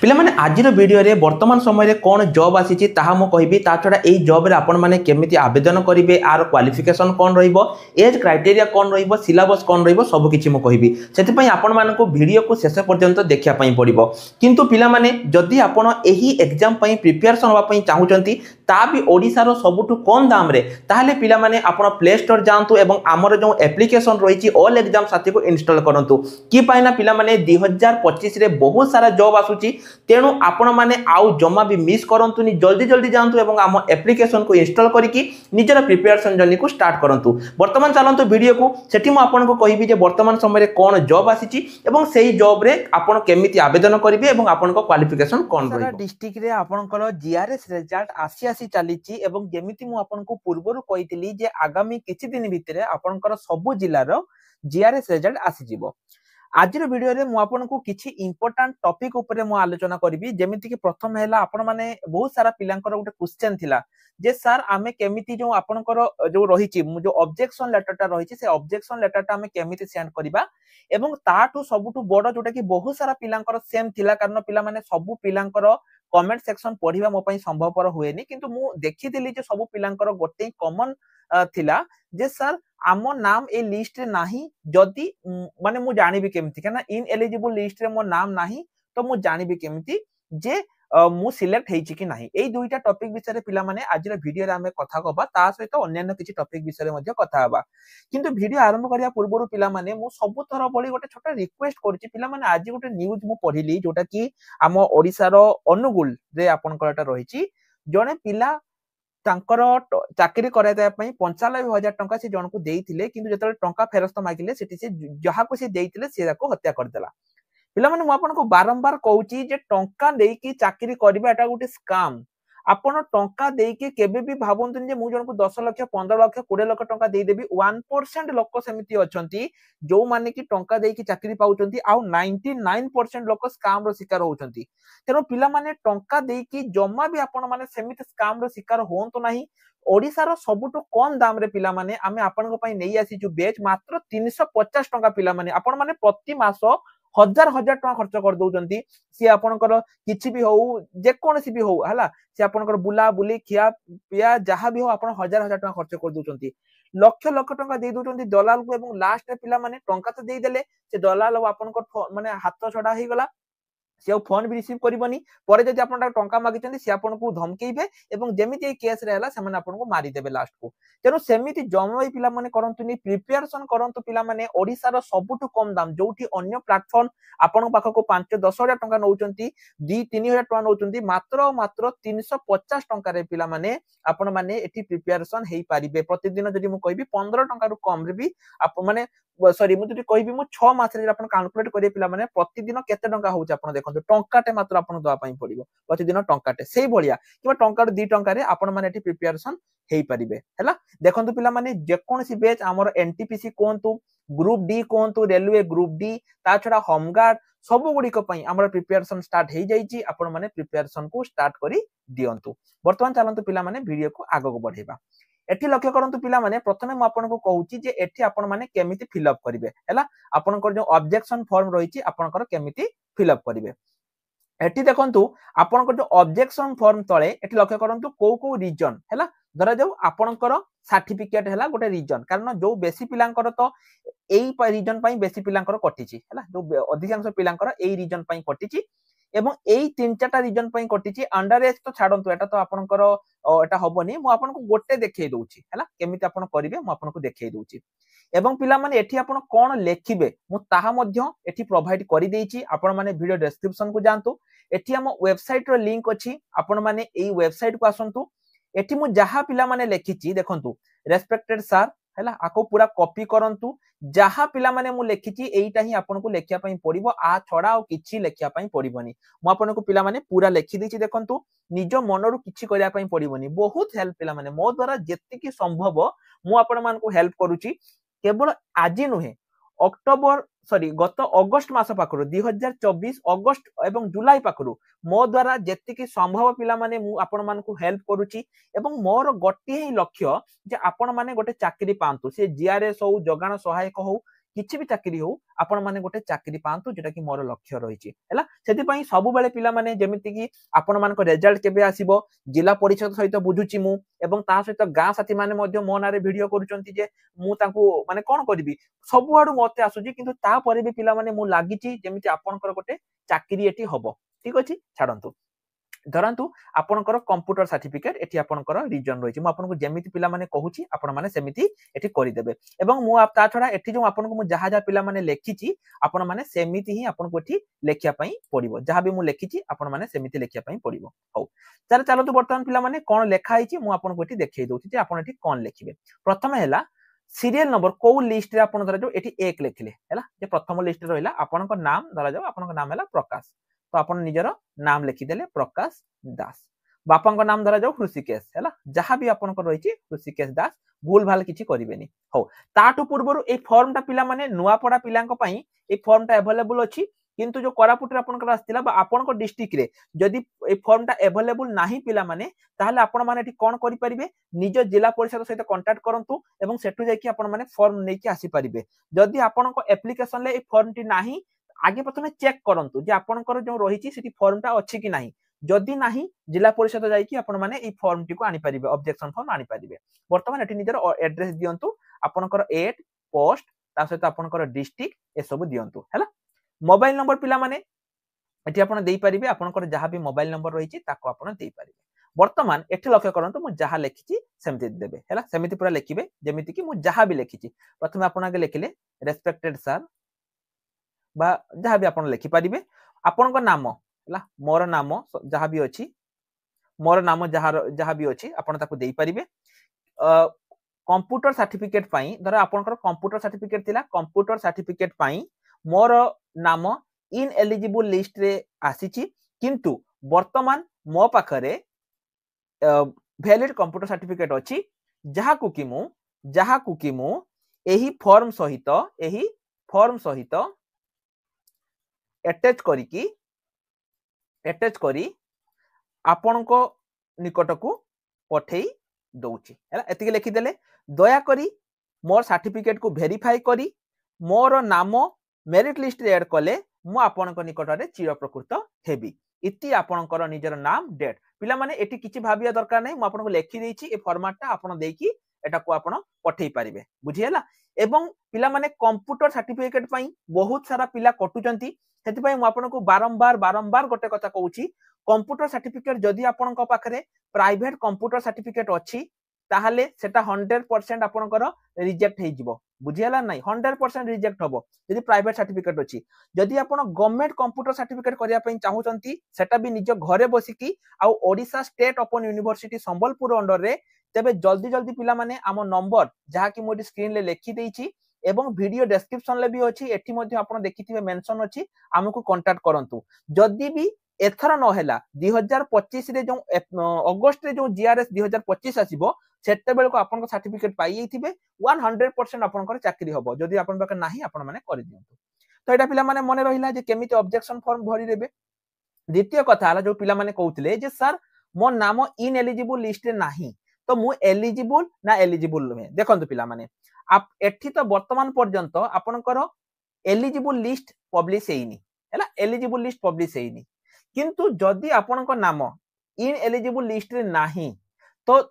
पिला माने आजिर वीडियो रे वर्तमान समय रे कौन जॉब आसी ताहा मो कहबी ता छडा एई जॉब रे आपण माने केमिति आवेदन करिवे आर क्वालिफिकेशन कौन रहिबो एज क्राइटेरिया कौन रहिबो सिलेबस कौन रहिबो सब किछि मो कहबी सेति पई आपण मानको वीडियो को शेष पर्यंत देखिया पई पड़िबो किंतु पिला माने जदि आपण एही एग्जाम पई प्रिपरेशन होवा पई चाहुचंती ता भी ओडिसा रो सबुठु कम दाम रे ताहाले पिला माने आपण प्ले स्टोर जांतु एवं हमर जो एप्लीकेशन रहिछि ऑल एग्जाम साथी को इंस्टॉल करंतु कि पाइना पिला माने 2025 रे बहुत सारा जॉब आसुची तेणु आपण माने आउ जमा भी मिस करंतुनी जल्दी जल्दी जानतु एवं आम एप्लीकेशन को इंस्टॉल करिकि निजर प्रिपरेशन जर्नी को स्टार्ट करंतु। वर्तमान चलंतु वीडियो को सेठी मु आपन को कहिबी जे वर्तमान समय रे कोन जॉब आसीची एवं सेही जॉब रे आपण केमिति आवेदन करिवे एवं आपन को क्वालिफिकेशन कोन रहिबो। डिस्ट्रिक्ट रे आपन को जीआरएस रिजल्ट आसी चलीची एवं जेमिति मु आपन को पूर्वरु कहितली जे आगामी किछि दिन भितरे आपन को सब जिल्ला रो जीआरएस रिजल्ट आसी जिवो। आज वीडियो रे मु आपन को किछि इंपोर्टेंट टॉपिक ऊपर मु आलोचना करिवि जेमिति कि प्रथम हैला आपण माने बहुत सारा पिलांकर गोटे क्वेश्चन थिला जे सर आमे केमिति जो आपनकर जो रहिछि जो ऑब्जेक्शन लेटरटा रहिछि से ऑब्जेक्शन लेटरटा आमे केमिति सेंड करिबा एवं ताटू सबुटू बड़ जोटा कि बहुत सारा पिलांकर सेम थिला कारण पिला माने सब पिलांकर कमेंट सेक्शन पढिबा मो पई संभवपर हुएनी किंतु मु देखिथिली जे सब पिलांकर गोटे कॉमन थिला जे सर आमो नाम ए लिस्ट रे नाही जदी माने मु जानिबी केमिति kana इन एलिजिबल लिस्ट रे मो नाम नाही तो मु जानिबी केमिति जे मु सिलेक्ट हेछि कि नाही। एई दुईटा टॉपिक विषय पिला माने आज वीडियो रे हमें कथा कहबा ता सहित अन्य किछि टॉपिक विषय मध्ये कथा हबा किंतु वीडियो आरंभ करिया पूर्वरु पिला माने मु सब थरा बळी गोटे छोटा रिक्वेस्ट करछि पिला माने आज गोटे न्यूज मु पढिली जोटा कि आम ओडिसा रो अनुगुल रे आपन कोटा रहिछि जने पिला तांकर चाकरी कराइदा पई 95,000 टंका से जन को देइथिले किंतु जतले टंका फेरस्त मागिले सेठी से जहा को से देइथिले से को हत्या कर देला। पिला माने मु आपन को बारंबार कहूची जे टंका देई की चाकरी करबा एटा गोटे स्कैम आपण टंका देई के केबे भी भाबंतन जे मु जन को 10 लाख 15 लाख 20 लाख टंका देई देबी 1% लोक सेमिति अछंती जो माने की टंका देई की चाकरी पाउचंती आ 99% लोक स्कैम रो शिकार होउचंती तेनो पिला माने टंका देई की जम्मा भी आपण माने सेमिति स्कैम रो शिकार होंतो नाही। ओडिसा रो सबुटो कम दाम रे पिला माने आमे आपण को पई नेई आसी जो बेच मात्र 350 टंका पिला माने आपण माने प्रति मास हजार हजार टका खर्च कर दउचंती सी आपनकर किछि भी हो जे कोनसी भी हो हला सी आपनकर बुला बुली खिया पिया जहां भी हो आपण हजार हजार टका खर्च कर दउचंती लक्ष लक्ष टका दे दउचंती दलाल को एवं लास्ट रे पिला माने टंका तो देई देले से दलाल आपनकर माने हाथ छडा हे गला से फोन भी रिसीव करबनी परे जदि आपन टंका मागिचंदी से आपन को धमकेइबे एवं जेमिति केस रे हला से माने आपन को मारी देबे लास्ट को तेनो सेमिति जमई पिला माने करंतुनी प्रिपरेशन करंतु पिला माने ओडिसा रो सबुटु कम दाम जोठी अन्य प्लेटफॉर्म आपन पाखा को 5-10 हजार टंका नउचंती 2-3 हजार टंका नउचंती मात्र 350 टंका रे पिला माने आपन माने एठी प्रिपरेशन हेई पारिबे प्रतिदिन जदि मु कहबी 15 टंका रु कम रे भी आप माने सॉरी मु जदि कहबी मु 6 मास रे आपन कैलकुलेट करिए पिला माने प्रतिदिन केते टंका होउछ आपन देखंतु टंकाटे मात्र आपन दवा पई पड़िबो प्रतिदिन टंकाटे सेही भलिया किबा टंका 2 टंका रे आपन माने एठी प्रिपरेशन हेई पारिबे हला देखंतु पिला माने जे कोनसी बैच हमर एनटीपीसी कोंतु ग्रुप डी कोंतु रेलवे ग्रुप डी ता छडा होमगार्ड सब गुडी को पई हमर प्रिपरेशन स्टार्ट हेई जाईची आपन माने प्रिपरेशन को स्टार्ट करी दियंतु। वर्तमान चलंतु पिला माने वीडियो को आगो को बढ़ेबा एठी लक्ष्य करंतु पिला माने प्रथमे म आपन को कहूची जे एठी आपन माने केमिति फिल अप करिवे हला आपन को जो ऑब्जेक्शन फॉर्म रहिची आपन को केमिति फिल अप करिवे एठी देखंतु आपन को जो ऑब्जेक्शन फॉर्म तळे एठी लक्ष्य करंतु को रीजन हला धरा जाऊ आपनकर सर्टिफिकेट हला गोटे रीजन कारण जो बेसी पिलांकर तो एई रीजन पई बेसी पिलांकर कटिची हला जो अधिकांश पिलांकर एई रीजन पई कटिची एवं एई 3-4टा रीजन पई कटिची अंडर एज तो छाडंतु एटा तो आपनकर एटा होबनी मु आपन को गोटे देखै दउची हला केमिति आपन करिवे मु आपन को देखै दउची एवं पिला माने एठी आपन कोन लेखिबे मु ताहा मध्य एठी प्रोवाइड करि देइची आपन माने वीडियो डिस्क्रिप्शन को जानतु एठी हम वेबसाइट रो लिंक अछि आपन माने एई वेबसाइट को आसंतु एठी मु जहा पिला माने लेखिची देखंतु रेस्पेक्टेड सर हला आको पूरा कॉपी करंतु जहा पिला माने मु लेखिची एईटा ही आपन को लेखिया पई पड़िबो आ छडा और किछि लेखिया पई पड़िबोनी मु आपन को पिला माने पूरा लेखि दिछि देखंतु निजो मनरु किछि करिया पई पड़िबोनी बहुत हेल्प पिला माने मो द्वारा जेति की संभव मु आपन मान को हेल्प करूची केवल आजि नुहे अक्टोबर सॉरी गत अगस्त मास पाखरु 2024 अगस्त एवं जुलाई पाखरु मो द्वारा जेतिकी संभव पिला माने मु आपण मान को हेल्प करूची एवं मोर गोटे ही लक्ष्य जे आपण माने गोटे चाकरी पांतु से जीआरएस हो जगाण सहायक हो किछि भी चाकरी हो आपण माने गोटे चाकरी पांतु जेटा कि मोर लक्ष्य रहिछि हैला सेति पई सब बेले पिला माने जेमिति कि आपण मान को रिजल्ट केबे आसीबो जिला परिषद सहित बुझुछि मु एवं ता सहित गां साथी माने मध्य मो नारे वीडियो करूचंती जे मु तांको माने कोन करबी सब आडू मते आसुछि किंतु ता परे भी पिला माने मु लागिछि जेमिति आपनकर गोटे चाकरी एटी हबो ठीक अछि छाडंतु धरतु आपनकर कंप्यूटर सर्टिफिकेट एठी आपनकर रीजन रहिछि मु आपनको जेमिति पिला माने कहूछि आपण माने सेमिति एठी करि देबे एवं मु ता छडा एठी जो आपनको मु जहा जहा पिला माने लेखिछि आपण माने सेमिति ही आपनको एठी लेखिया पई पडिबो जहा भी मु लेखिछि आपण माने सेमिति लेखिया पई पडिबो हौ चलो वर्तमान पिला माने कोन लेखा हिछि मु आपनको एठी देखै दोछि जे आपण एठी कोन लेखिबे प्रथम हैला सीरियल नंबर को लिस्ट रे आपण धरा जो एठी 1 लेखिले हैला जे प्रथम लिस्ट रे रहिला आपनको नाम धरा जाओ आपनको नाम हैला प्रकाश तो आपण निजर नाम लिखिदेले प्रकाश दास बापा नाम धरा जाओ हृषिकेश है जहाँ भी आपन रही हृषिकेश दास भूल भाल किसी करेनि हो ताठू पूर्व ए फर्मटा पिला माने नुआ पड़ा पिला ए फर्मटा अवेलेबल अच्छी किंतु जो कोरापुट आपनकर आस्थिला बा आपनकर डिस्ट्रिक्ट रे जदी ए फर्मटा अवेलेबल नाही पिला माने ताहले आपण माने एठी कोन करि परिबे निज जिला परिषद सहित कांटेक्ट करंतु एवं सेठु जाई कि आपण माने फॉर्म नै कि आसी परिबे जदी आपनको एप्लीकेशन ले ए फॉर्मटी नाही आगे प्रथमे चेक करंतु जे आपनकर जो रहिछि सेठी फॉर्मटा अछि कि नाही जदि नाही जिला परिषद जाई कि आपण माने ए फॉर्मटी को आनी परिबे ऑब्जेक्शन फॉर्म आनी परिबे वर्तमान एठी निजर एड्रेस दियंतु आपनकर एट पोस्ट ता सहित आपनकर डिस्ट्रिक्ट ए सब दियंतु हैला मोबाइल नंबर पिला माने एठी आपण देई परिबे आपनकर जहां भी मोबाइल नंबर रहिछि ताको आपण देई परिबे वर्तमान एठी लक्ष्य करंतु मु जहां लेखिछि सेमिति देबे हैला सेमिति पूरा लेखिबे जेमिति कि मु जहां भी लेखिछि प्रथमे आपण आगे लेखिले रेस्पेक्टेड सर बा जहां भी आपण लेखि परिबे आपनकर नाम हैला मोर नाम जहां भी अछि मोर नाम जहां भी अछि आपण ताको देई परिबे कंप्यूटर सर्टिफिकेट पई धर आपनकर कंप्यूटर सर्टिफिकेट थिला कंप्यूटर सर्टिफिकेट पई मोर नाम इन एलिजिबल लिस्ट रे आसीची किंतु वर्तमान मो पाखरे वैलिड कंप्यूटर सर्टिफिकेट अछि जहा को कि मु एही फॉर्म सहित अटैच करी आपनको निकट को पठेई दउची हैला एतिके लिखि देले दया करी मोर सर्टिफिकेट को वेरीफाई करी मोर नाम मेरिट लिस्ट रे ऐड कले मु आपनको निकट रे चिर प्रकृत हेबी इति आपनकर निजर नाम डेट पिला माने एटी किछि भाबिया दरकार नै मु आपनको लेखि देछि ए फॉर्मेटटा आपन देकी एटा को आपन पठेई परिबे बुझियला एवं पिला माने कंप्यूटर सर्टिफिकेट पई बहुत सारा पिला कटुचंती हेति पई मु आपनको बारंबार गोटे कथा कहूची कंप्यूटर सर्टिफिकेट जदी आपनको पाखरे प्राइवेट कंप्यूटर सर्टिफिकेट अछि ताहले सेटा 100% आपनकर रिजेक्ट हे जिवो बुझियला नै 100% रिजेक्ट होबो जदी प्राइवेट सर्टिफिकेट अछि जदी आपण गवर्नमेंट कंप्यूटर सर्टिफिकेट करिया पई चाहूचंती सेटा भी निज घरे बसिकी आ Odisha State Open University Sambalpur under रे तेबे जल्दी पिला माने आम नंबर जहा कि मोडी स्क्रीन ले लेखि देछि एवं वीडियो डिस्क्रिप्शन ले भी अछि एठी मध्ये आपण देखिथिबे मेंशन अछि हमकु कांटेक्ट करंतु जदी भी एथर न हैला 2025 रे जो अगस्त रे जो जीआरएस 2025 आसीबो सेते बेल को आपन को सर्टिफिकेट पाई जाइथिबे 100% आपन को चाकरी होबो जदी आपन बाके नाही आपन माने करि दियंतु तो एटा पिला माने मने रहिला जे केमिति ऑब्जेक्शन फॉर्म भरि देबे द्वितीय कथा हला जो पिला माने कहउतले जे सर मो नाम इन एलिजिबल लिस्ट रे नाही तो मु एलिजिबल ना एलिजिबल नुहे देखंतु पिला माने आप एठी तो वर्तमान पर्यंत आपनकर एलिजिबल लिस्ट पब्लिश हेइनी हैला एलिजिबल लिस्ट पब्लिश हेइनी किंतु जदी आपनक नाम इन एलिजिबल लिस्ट रे नाही तो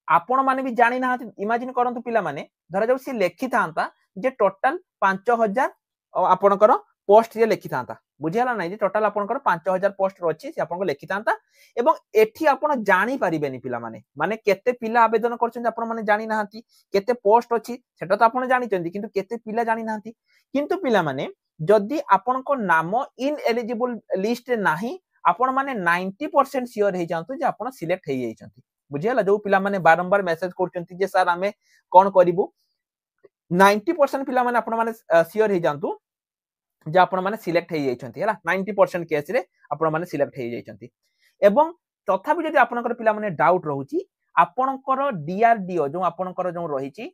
आपण माने भी जानि ना इमेजिन करंतु पिला माने धरा जाउ से लेखि थांता जे टोटल 5000 आपनकर पोस्ट जे लेखि थांता बुझियाला नै जे टोटल आपनकर 5000 पोस्ट रछि से आपन को लेखि थांता एवं एठी आपण जानि परिबेनी पिला माने केते पिला आवेदन करछन आपण माने जानि नाहंती केते पोस्ट अछि सेटा तो आपण जानि चंदी किंतु केते पिला जानि नाहंती किंतु पिला माने जदी आपण को नाम इन एलिजिबल लिस्ट रे नाही आपण माने 90% श्योर हे जानतु जे आपण सिलेक्ट हे जाइछंती बुझियाला जो पिला माने बारंबार मेसेज करछंती जे सर हमें कोन करिवु 90% पिला माने आपण माने श्योर हे जानतु जे आपण माने सिलेक्ट हे जाइछंती हैला 90% केस रे आपण माने सिलेक्ट हे जाइछंती एवं तथापि जदी आपनकर पिला माने डाउट रहउची आपनकर डीआरडीओ जो आपनकर जो रहिची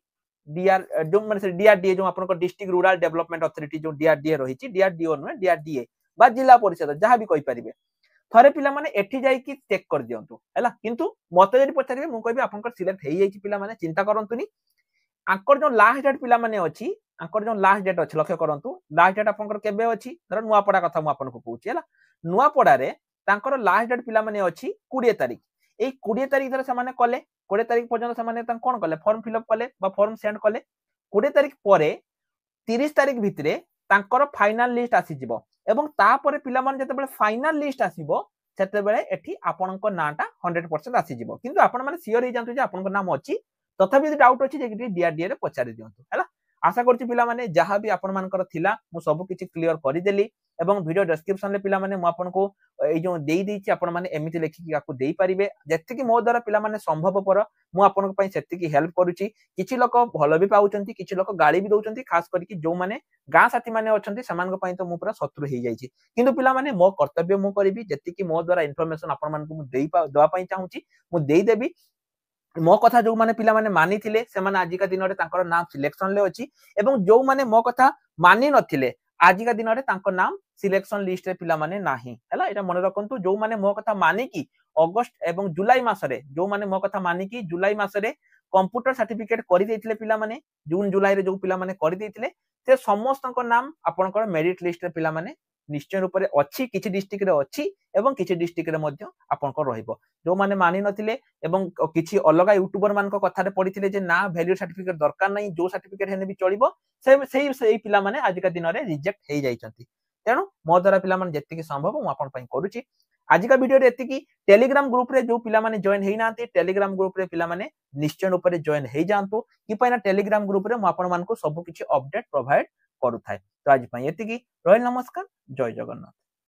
डीआर जो माने डीआरडीए जो आपनकर डिस्ट्रिक्ट रूरल डेवलपमेंट अथॉरिटी जो डीआरडीए रहिची डीआरडीओ न डीआरडीए बा जिला परिषद जहां भी कहि परिबे थरे पिला माने एठी जाई कि चेक कर दियंतु हैला किंतु मते जदी पछारिबे मु कहबी आपनकर सिलेक्ट हे जाईची पिला माने चिंता करंतुनी आंकर जो लास्ट डेट पिला माने अछि आंकर जो लास्ट डेट अच्छे लक्ष्य करूँ लास्ट डेट आपंकर केबे अच्छी धर नुआपड़ा कथा मुझे आपको कहूँ है नुआपड़े लास्ट डेट पिला माने अच्छी 20 तारिख ये 20 तारिख धर से कले 20 तारिख पर्यंत से कौन कले फॉर्म फिलअप कले फॉर्म सेंड कले 20 तारिख पर 30 तारिख भितर तांकर फाइनाल लिस्ट आसीजिवो एवं तापर पिला माने जते फाइनाल लिस्ट आसीबो सेते बेले एठी आपनक नाटा 100% आसीजिवो किंतु आपण माने सियोर हे जानतु जे आपनक नाम अछि तथापि यदि डाउट अछि जे डीआरडीए रे पचारि दियंतु हैला आशा करछि पिला माने जहां भी आपण मानकर थिला मु सब किछि क्लियर करि देली एवं वीडियो डिस्क्रिप्शन ले पिला माने मु आपनको ए जो देई दैछि आपण माने एमिति लेखि कि आपको देई परिबे जत्ते कि मो द्वारा पिला माने संभवपर मु आपनको पई सेत्ति कि हेल्प करूछि किछि लोक भलो भी पाउचंती किछि लोक गाली भी दउचंती खास करके जो माने गां साथी माने अछंती समान पई तो मु पूरा शत्रु हे जाइछि किंतु पिला माने मो कर्तव्य मु करिबि जत्ते कि मो द्वारा इन्फॉर्मेशन आपण मानको मु देई दवा पई चाहूछि मु देई देबी मो कथा जो माने पिला माने मानि थिले से माने आजिका दिन रे तांकर नाम सिलेक्शन ले अछि एवं जो माने मो कथा मानि नथिले आजिका दिन रे तांकर नाम सिलेक्शन लिस्ट रे पिला माने नाही हैला एटा मन रखंतु जो माने मो कथा मानि की अगस्त एवं जुलाई मास रे जो माने मो कथा मानि की जुलाई मास रे कंप्यूटर सर्टिफिकेट करि दैथिले पिला माने जून जुलाई रे जो पिला माने करि दैथिले से समस्त नाम आपनकर मेरिट लिस्ट रे पिला माने निश्चय रूप से अच्छी किसी डिस्ट्रिक्ट रे अच्छी एवं किसी डिस्ट्रिक्ट रे मध्य आपनकर रहइबो जो माने मानि नथिले एवं किछि अलगा यूट्यूबर मान को कथा रे पडिथिले जे ना वैल्यू सर्टिफिकेट दरकार नै जो सर्टिफिकेट हेने भी चलिबो सेही पिला माने आजिका दिन रे रिजेक्ट हे जाइछंती तेनु मो द्वारा पिला माने जत्ति कि संभव मु आपन पई करूची आजिका वीडियो रे एति कि टेलीग्राम ग्रुप रे जो पिला माने जॉइन हेइ नांती टेलीग्राम ग्रुप रे पिला माने निश्चय रूप से जॉइन हेइ जानतु कि पई ना टेलीग्राम ग्रुप रे मु आपन मान को सब किछि अपडेट प्रोवाइड करू थाए तो आज पई एति कि रोयल नमस्कार जय जगन्नाथ।